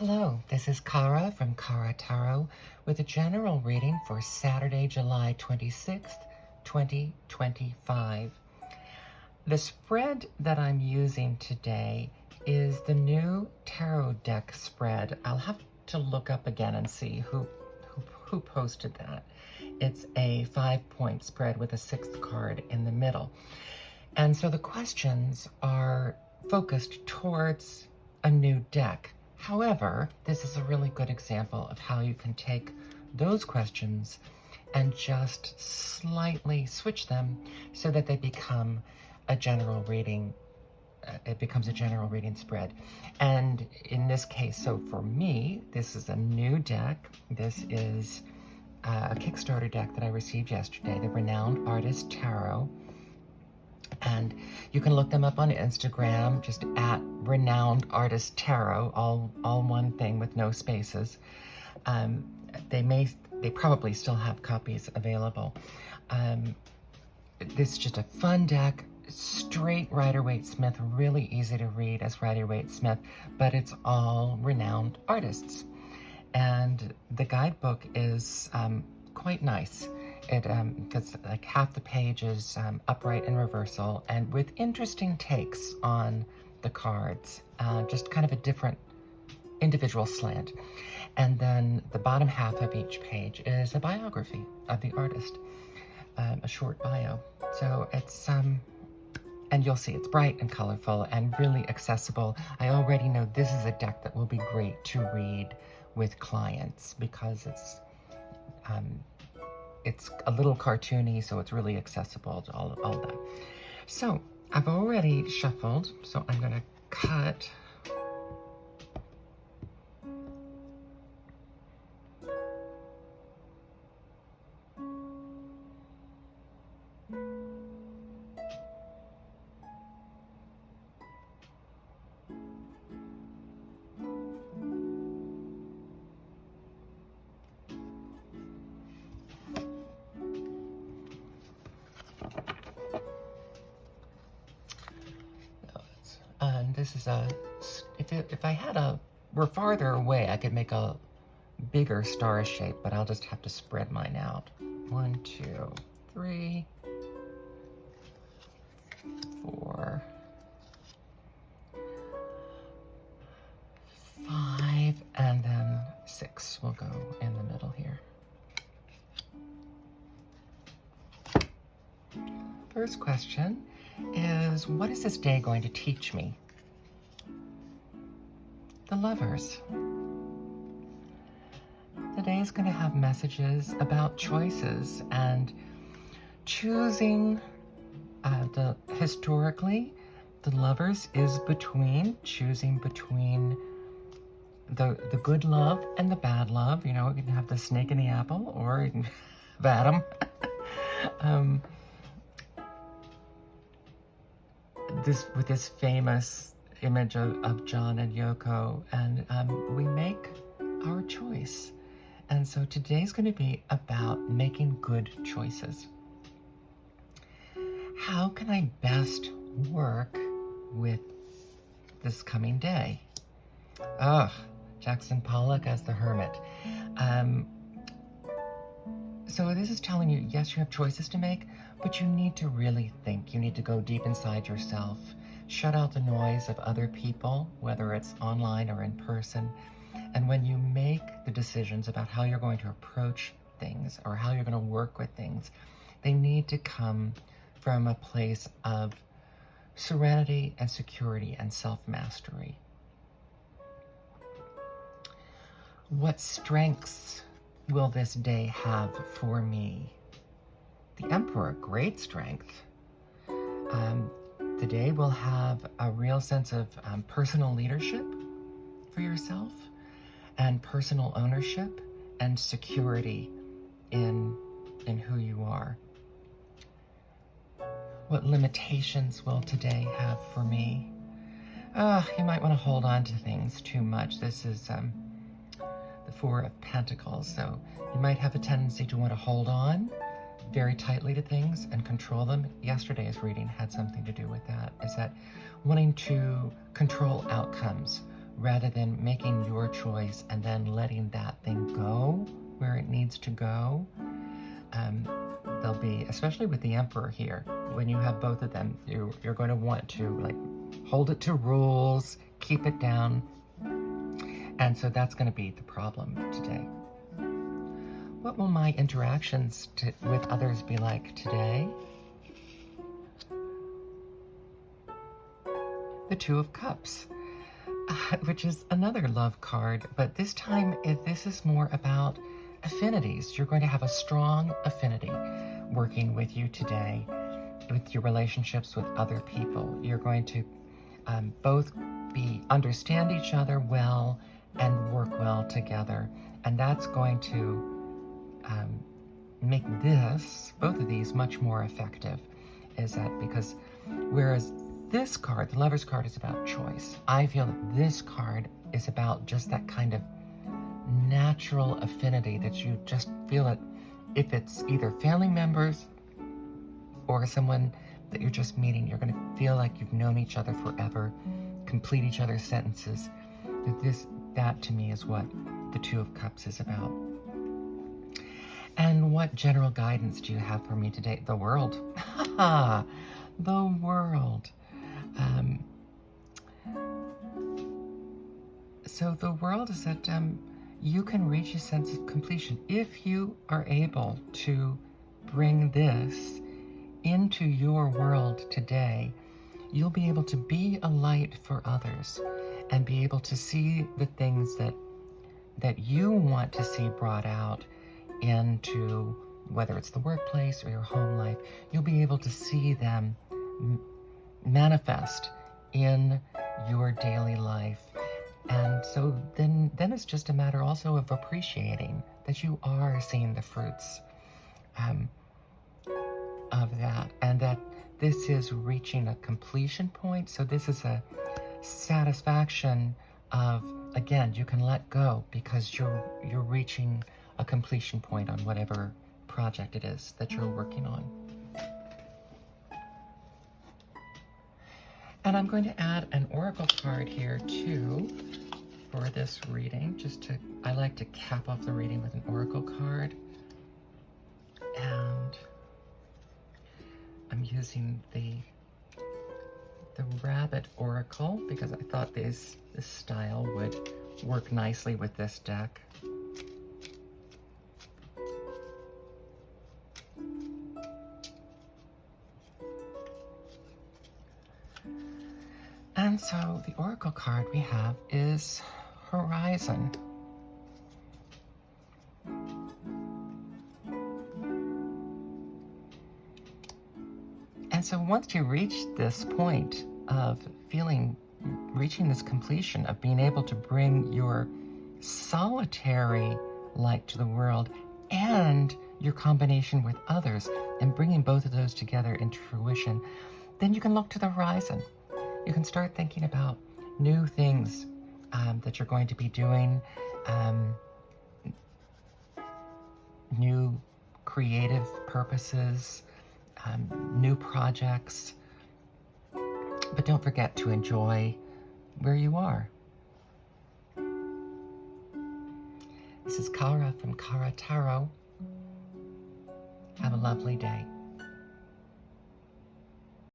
Hello, this is Kara from Kara Tarot with a general reading for Saturday, July 26th, 2025. The spread that I'm using today is the new tarot deck spread. I'll have to look up again and see who posted that. It's a 5-point spread with a 6th card in the middle. And so the questions are focused towards a new deck. However, this is a really good example of how you can take those questions and just slightly switch them so that they become a general reading. It becomes a general reading spread. And in this case, so for me, this is a new deck. This is a Kickstarter deck that I received yesterday, the Renowned Artist Tarot. And you can look them up on Instagram, just at Renowned Artist Tarot, all one thing with no spaces. They probably still have copies available. This is just a fun deck, straight Rider-Waite-Smith, really easy to read as Rider-Waite-Smith, but it's all renowned artists. And the guidebook is quite nice. Because like half the page is upright and reversal, and with interesting takes on the cards, just kind of a different individual slant. And then the bottom half of each page is a biography of the artist, a short bio. So it's, and you'll see it's bright and colorful and really accessible. I already know this is a deck that will be great to read with clients because it's a little cartoony, so it's really accessible to all that. So I've already shuffled, so I'm going to cut. And this is if I had were farther away, I could make a bigger star shape, but I'll just have to spread mine out. 1, 2, 3, 4, 5, and then 6 will go in the middle here. First question is, what is this day going to teach me? The Lovers. The day is going to have messages about choices and choosing. Historically, the Lovers is choosing between the good love and the bad love. You know, you can have the snake in the apple, or you can have Adam. With this famous image of John and Yoko, and we make our choice. And so today's going to be about making good choices. How can I best work with this coming day? Jackson Pollock as the Hermit. So this is telling you, yes, you have choices to make, but you need to really think. You need to go deep inside yourself, shut out the noise of other people, whether it's online or in person. And when you make the decisions about how you're going to approach things or how you're going to work with things, they need to come from a place of serenity and security and self-mastery. What strengths will this day have for me? The Emperor, great strength. The day will have a real sense of personal leadership for yourself and personal ownership and security in who you are. What limitations will today have for me? You might want to hold on to things too much. This is the Four of Pentacles, so you might have a tendency to want to hold on very tightly to things and control them. Yesterday's reading had something to do with that, is that wanting to control outcomes rather than making your choice and then letting that thing go where it needs to go. There'll be, especially with the Emperor here, when you have both of them, you're going to want to like hold it to rules, keep it down. And so that's going to be the problem today. What will my interactions with others be like today? The Two of Cups, which is another love card, but this time this is more about affinities. You're going to have a strong affinity working with you today with your relationships with other people. You're going to both understand each other well and work well together, and that's going to make both of these much more effective. Is that because whereas this card, the Lover's card, is about choice, I feel that this card is about just that kind of natural affinity that you just feel it. If it's either family members or someone that you're just meeting, you're going to feel like you've known each other forever, complete each other's sentences. That to me is what the Two of Cups is about. And what general guidance do you have for me today? The world. The world. So the world is that you can reach a sense of completion if you are able to bring this into your world today. You'll be able to be a light for others and be able to see the things that you want to see brought out into, whether it's the workplace or your home life. You'll be able to see them manifest in your daily life. And so then it's just a matter also of appreciating that you are seeing the fruits of that, and that this is reaching a completion point. So this is a satisfaction of, again, you can let go because you're reaching a completion point on whatever project it is that you're working on. And I'm going to add an oracle card here too for this reading. I like to cap off the reading with an oracle card. And I'm using the Rabbit Oracle because I thought this style would work nicely with this deck. And so the oracle card we have is Horizon. And so once you reach this point of reaching this completion of being able to bring your solitary light to the world and your combination with others and bringing both of those together into fruition, then you can look to the horizon. You can start thinking about new things that you're going to be doing, new creative purposes, new projects. But don't forget to enjoy where you are. This is Kara from Kara Tarot. Have a lovely day.